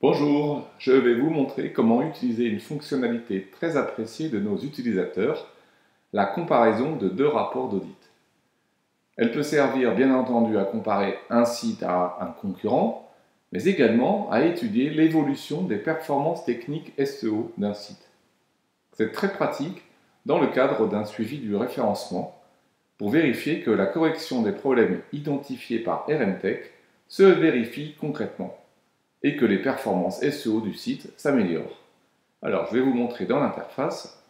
Bonjour, je vais vous montrer comment utiliser une fonctionnalité très appréciée de nos utilisateurs, la comparaison de deux rapports d'audit. Elle peut servir bien entendu à comparer un site à un concurrent, mais également à étudier l'évolution des performances techniques SEO d'un site. C'est très pratique dans le cadre d'un suivi du référencement pour vérifier que la correction des problèmes identifiés par RMTech se vérifie concrètement et que les performances SEO du site s'améliorent. Alors, je vais vous montrer dans l'interface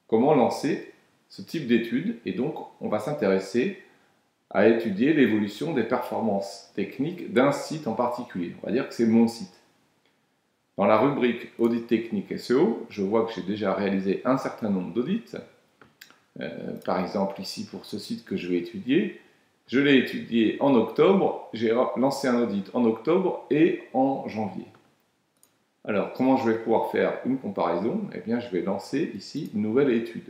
comment lancer ce type d'étude et donc on va s'intéresser à étudier l'évolution des performances techniques d'un site en particulier. On va dire que c'est mon site. Dans la rubrique Audit technique SEO, je vois que j'ai déjà réalisé un certain nombre d'audits. Par exemple ici pour ce site que je vais étudier, je l'ai étudié en octobre, j'ai lancé un audit en octobre et en janvier. Alors, comment je vais pouvoir faire une comparaison? Eh bien, je vais lancer ici une nouvelle étude.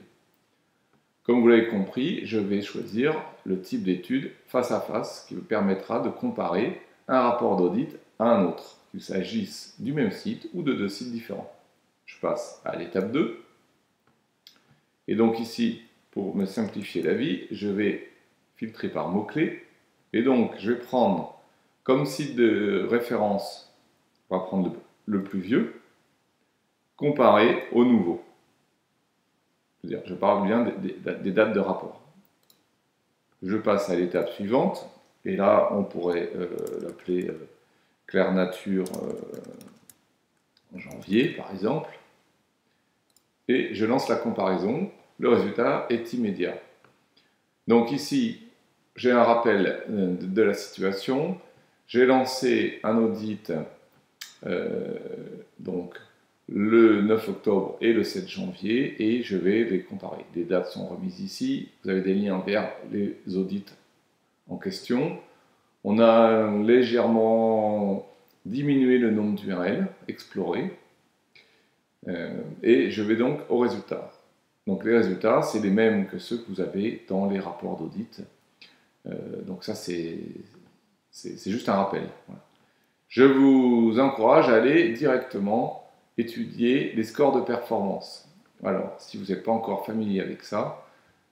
Comme vous l'avez compris, je vais choisir le type d'étude face à face qui me permettra de comparer un rapport d'audit à un autre, qu'il s'agisse du même site ou de deux sites différents. Je passe à l'étape 2. Et donc ici, pour me simplifier la vie, je vais filtrer par mots-clés. Et donc, je vais prendre comme site de référence, on va prendre le plus vieux, comparé au nouveau. Je parle bien des dates de rapport. Je passe à l'étape suivante, et là, on pourrait l'appeler Claire Nature en janvier, par exemple. Et je lance la comparaison. Le résultat est immédiat. Donc ici, j'ai un rappel de la situation. J'ai lancé un audit donc le 9 octobre et le 7 janvier et je vais les comparer. Les dates sont remises ici. Vous avez des liens vers les audits en question. On a légèrement diminué le nombre d'URL explorés et je vais donc aux résultats. Donc les résultats, c'est les mêmes que ceux que vous avez dans les rapports d'audit. Donc ça, c'est juste un rappel. Voilà. Je vous encourage à aller directement étudier les scores de performance. Alors, si vous n'êtes pas encore familier avec ça,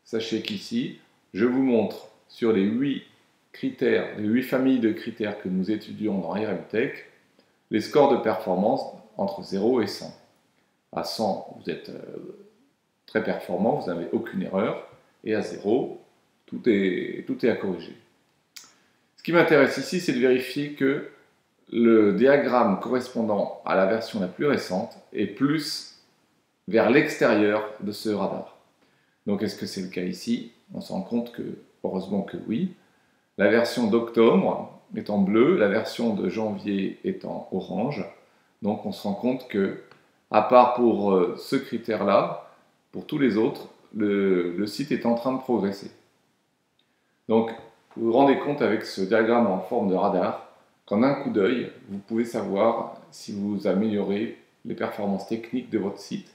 sachez qu'ici, je vous montre sur les 8 critères, les 8 familles de critères que nous étudions dans RMTech, les scores de performance entre 0 et 100. À 100, vous êtes très performant, vous n'avez aucune erreur, et à 0, tout est à corriger. Ce qui m'intéresse ici, c'est de vérifier que le diagramme correspondant à la version la plus récente est plus vers l'extérieur de ce radar. Donc est-ce que c'est le cas ici? On se rend compte que, heureusement que oui. La version d'octobre est en bleu, la version de janvier est en orange. Donc on se rend compte que, à part pour ce critère-là, pour tous les autres, le site est en train de progresser. Donc vous vous rendez compte avec ce diagramme en forme de radar qu'en un coup d'œil, vous pouvez savoir si vous améliorez les performances techniques de votre site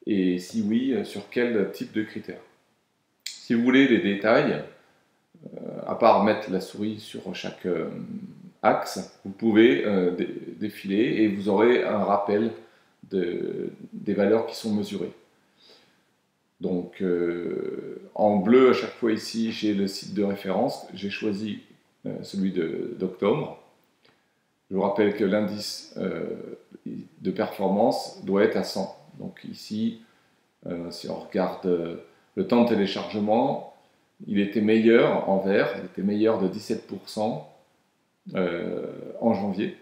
et si oui, sur quel type de critères. Si vous voulez les détails, à part mettre la souris sur chaque axe, vous pouvez défiler et vous aurez un rappel des valeurs qui sont mesurées. Donc en bleu à chaque fois ici j'ai le site de référence, j'ai choisi celui d'octobre. Je vous rappelle que l'indice de performance doit être à 100. Donc ici, si on regarde le temps de téléchargement, il était meilleur en vert, il était meilleur de 17% en janvier.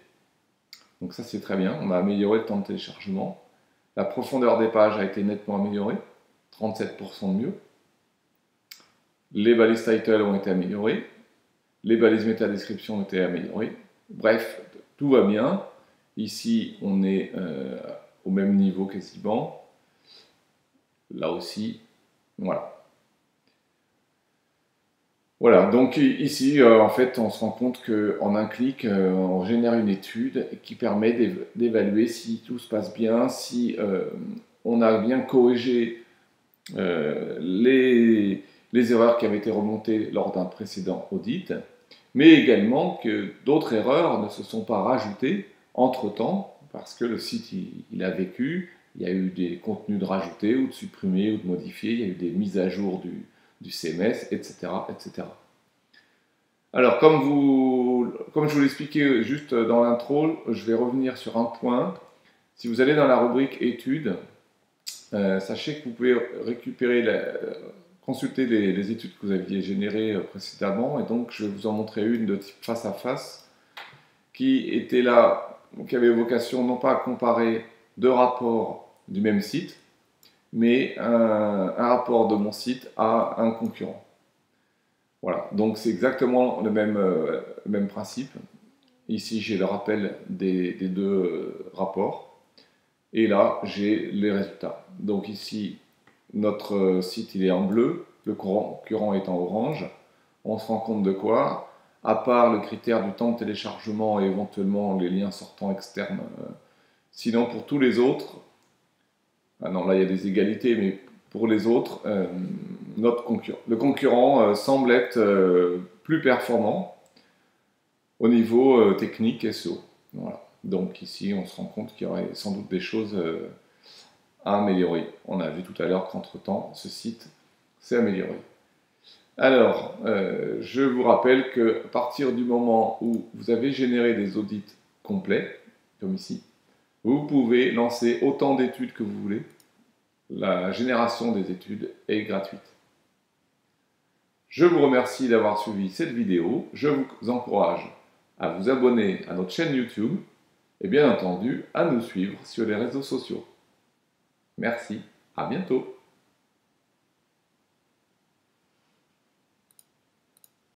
Donc ça c'est très bien, on a amélioré le temps de téléchargement. La profondeur des pages a été nettement améliorée, 37% de mieux. Les balises title ont été améliorées, les balises métadescription ont été améliorées. Bref, tout va bien. Ici, on est au même niveau quasiment. Là aussi, voilà. Voilà, donc ici, en fait, on se rend compte qu'en un clic, on génère une étude qui permet d'évaluer si tout se passe bien, si on a bien corrigé les erreurs qui avaient été remontées lors d'un précédent audit, mais également que d'autres erreurs ne se sont pas rajoutées entre-temps parce que le site il a vécu, il y a eu des contenus de rajouter ou de supprimer ou de modifier, il y a eu des mises à jour du CMS, etc., etc. Alors, comme je vous l'expliquais juste dans l'intro, je vais revenir sur un point. Si vous allez dans la rubrique études, sachez que vous pouvez récupérer, consulter les études que vous aviez générées précédemment, et donc je vais vous en montrer une de type face à face, qui était là, qui avait vocation non pas à comparer deux rapports du même site, mais un rapport de mon site à un concurrent. Voilà, donc c'est exactement le même principe. Ici, j'ai le rappel des deux rapports. Et là, j'ai les résultats. Donc ici, notre site il est en bleu, le concurrent est en orange. On se rend compte de quoi? À part le critère du temps de téléchargement et éventuellement les liens sortants externes. Sinon, pour tous les autres, ah non, là il y a des égalités, mais pour les autres, le concurrent semble être plus performant au niveau technique SEO. Voilà. Donc ici, on se rend compte qu'il y aurait sans doute des choses à améliorer. On a vu tout à l'heure qu'entre-temps, ce site s'est amélioré. Alors, je vous rappelle qu'à partir du moment où vous avez généré des audits complets, comme ici, vous pouvez lancer autant d'études que vous voulez. La génération des études est gratuite. Je vous remercie d'avoir suivi cette vidéo. Je vous encourage à vous abonner à notre chaîne YouTube et bien entendu à nous suivre sur les réseaux sociaux. Merci, à bientôt.